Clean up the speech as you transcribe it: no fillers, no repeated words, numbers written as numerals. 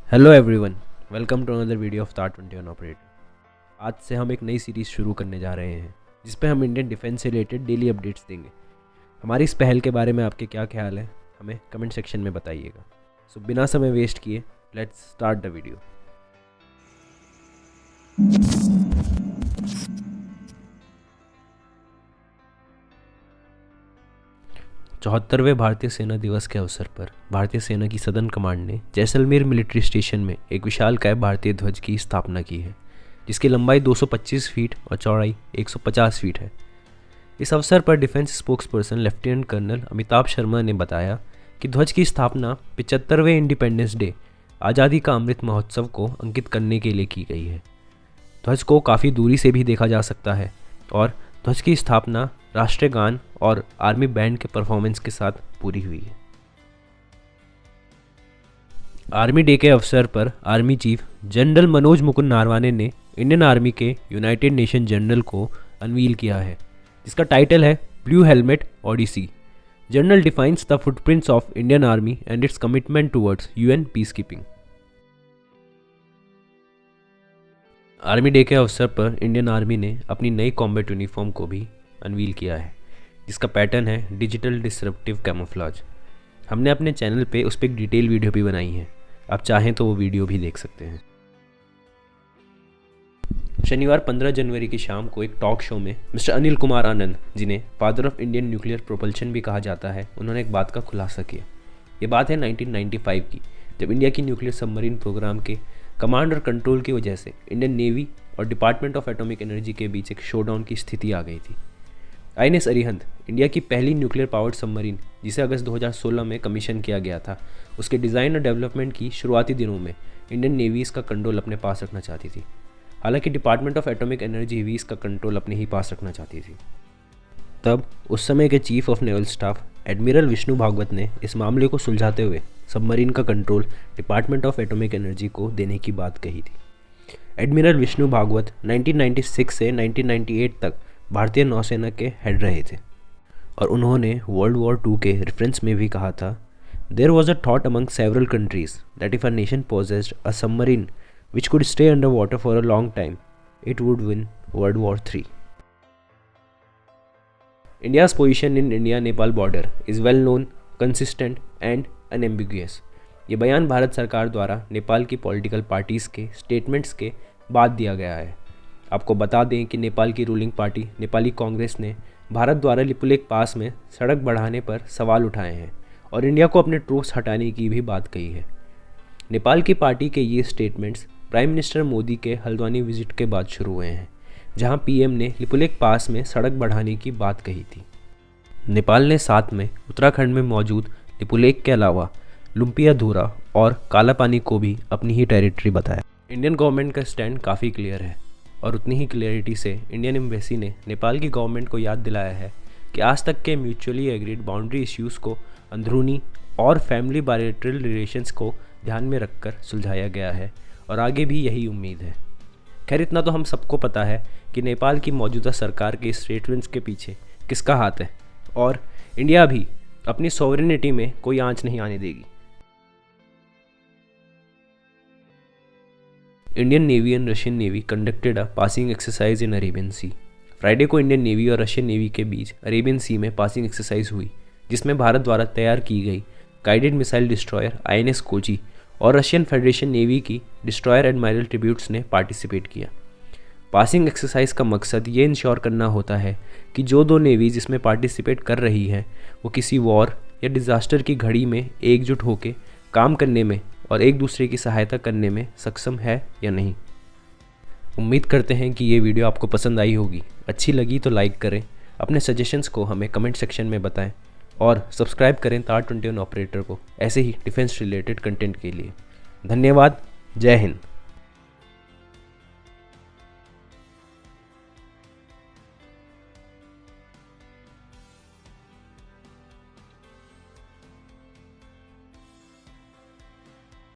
Hello everyone, welcome to another video of TAR 21 operator. आज से हम एक नई सीरीज़ शुरू करने जा रहे हैं जिस पे हम इंडियन डिफेंस से रिलेटेड डेली अपडेट्स देंगे। हमारी इस पहल के बारे में आपके क्या ख्याल हैं, हमें कमेंट सेक्शन में बताइएगा। सो बिना समय वेस्ट किए लेट्स स्टार्ट द वीडियो। चौहत्तरवें भारतीय सेना दिवस के अवसर पर भारतीय सेना की सदर्न कमांड ने जैसलमेर मिलिट्री स्टेशन में एक विशालकाय भारतीय ध्वज की स्थापना की है, जिसकी लंबाई 225 फीट और चौड़ाई 150 फीट है। इस अवसर पर defence spokesperson lieutenant colonel Amitabh Sharma ने बताया कि ध्वज की स्थापना 75वें इंडिपेंडेंस डे आज़ादी का अमृत महोत्सव को अंकित करने के लिए की गई है। ध्वज को काफ़ी दूरी से भी देखा जा सकता है और ध्वज की स्थापना राष्ट्रीय गान और आर्मी बैंड के परफॉर्मेंस के साथ पूरी हुई है। आर्मी डे के अवसर पर army chief general Manoj Mukund Naravane ने इंडियन आर्मी के यूनाइटेड नेशन जनरल को अनवील किया है, जिसका टाइटल है blue helmet odyssey. General defines the footprints of Indian army and its commitment towards UN peace keeping. Army day के अवसर पर इंडियन आर्मी ने अपनी नई कॉम्बैट यूनिफॉर्म को भी अनवील किया है, जिसका पैटर्न है डिजिटल डिसरप्टिव कैमोफ्लेज। हमने अपने चैनल पे उस पर एक डिटेल वीडियो भी बनाई है, आप चाहें तो वो वीडियो भी देख सकते हैं। शनिवार 15 जनवरी की शाम को एक टॉक शो में मिस्टर अनिल कुमार आनंद, जिन्हें father of Indian nuclear propulsion भी कहा जाता है, उन्होंने एक बात का खुलासा किया। ये बात है 1995 की, जब इंडिया की न्यूक्लियर सबमरीन प्रोग्राम के कमांड और कंट्रोल की वजह से इंडियन नेवी और डिपार्टमेंट ऑफ एटॉमिक एनर्जी के बीच एक शोडाउन की स्थिति आ गई थी। आईएनएस अरिहंत इंडिया की पहली न्यूक्लियर पावर्ड सबमरीन, जिसे अगस्त 2016 में कमीशन किया गया था, उसके डिज़ाइन और डेवलपमेंट की शुरुआती दिनों में इंडियन नेवी इसका कंट्रोल अपने पास रखना चाहती थी। हालांकि डिपार्टमेंट ऑफ एटॉमिक एनर्जी भी इसका कंट्रोल अपने ही पास रखना चाहती थी। तब उस समय के chief of naval staff admiral Vishnu Bhagwat ने इस मामले को सुलझाते हुए सबमरीन का control department of atomic energy को देने की बात कही थी। एडमिरल विष्णु भागवत 1996 से 1998 तक भारतीय नौसेना के हेड रहे थे और उन्होंने वर्ल्ड वॉर II के रेफरेंस में भी कहा था, there was a thought among several countries that if a nation possessed a submarine which could stay under water for a long time, it would win world war III। India's position in India-Nepal border is well known, consistent and unambiguous। ये बयान भारत सरकार द्वारा नेपाल की political parties के statements के बाद दिया गया है। आपको बता दें कि नेपाल की रूलिंग पार्टी नेपाली कांग्रेस ने भारत द्वारा लिपुलेख पास में सड़क बढ़ाने पर सवाल उठाए हैं और इंडिया को अपने ट्रूप्स हटाने की भी बात कही है। नेपाल की पार्टी के ये स्टेटमेंट्स प्राइम मिनिस्टर मोदी के हल्द्वानी विजिट के बाद शुरू हुए हैं, जहां पीएम ने लिपुलेख पास में सड़क बढ़ाने की बात कही थी। नेपाल ने साथ में उत्तराखंड में मौजूद लिपुलेख के अलावा लुम्पियाधुरा और कालापानी को भी अपनी ही टेरिटरी बताया। इंडियन गवर्नमेंट का स्टैंड काफ़ी क्लियर है और उतनी ही क्लियरिटी से इंडियन एम्बेसी ने नेपाल की गवर्नमेंट को याद दिलाया है कि आज तक के म्यूचुअली एग्रीड बाउंड्री इश्यूज़ को अंदरूनी और फैमिली बायलैटरल रिलेशंस को ध्यान में रखकर सुलझाया गया है और आगे भी यही उम्मीद है। खैर, इतना तो हम सबको पता है कि नेपाल की मौजूदा सरकार के स्टेटमेंट्स के पीछे किसका हाथ है और इंडिया भी अपनी सॉवरेनिटी में कोई आंच नहीं आने देगी। Indian navy and Russian navy conducted a passing exercise in Arabian sea. Friday को इंडियन नेवी और रशियन नेवी के बीच अरेबियन सी में पासिंग एक्सरसाइज हुई, जिसमें भारत द्वारा तैयार की गई guided missile destroyer INS Kochi और रशियन फेडरेशन नेवी की डिस्ट्रॉयर एडमायरल ट्रिब्यूट्स ने पार्टिसिपेट किया। पासिंग एक्सरसाइज का मकसद ये इंश्योर करना होता है कि जो दो नेवीज इसमें पार्टिसिपेट कर रही हैं वो किसी वॉर या डिज़ास्टर की घड़ी में एकजुट होकर काम करने में और एक दूसरे की सहायता करने में सक्षम है या नहीं। उम्मीद करते हैं कि ये वीडियो आपको पसंद आई होगी। अच्छी लगी तो लाइक करें, अपने सजेशंस को हमें कमेंट सेक्शन में बताएं और सब्सक्राइब करें तार 21 ऑपरेटर को ऐसे ही डिफेंस रिलेटेड कंटेंट के लिए। धन्यवाद। जय हिंद।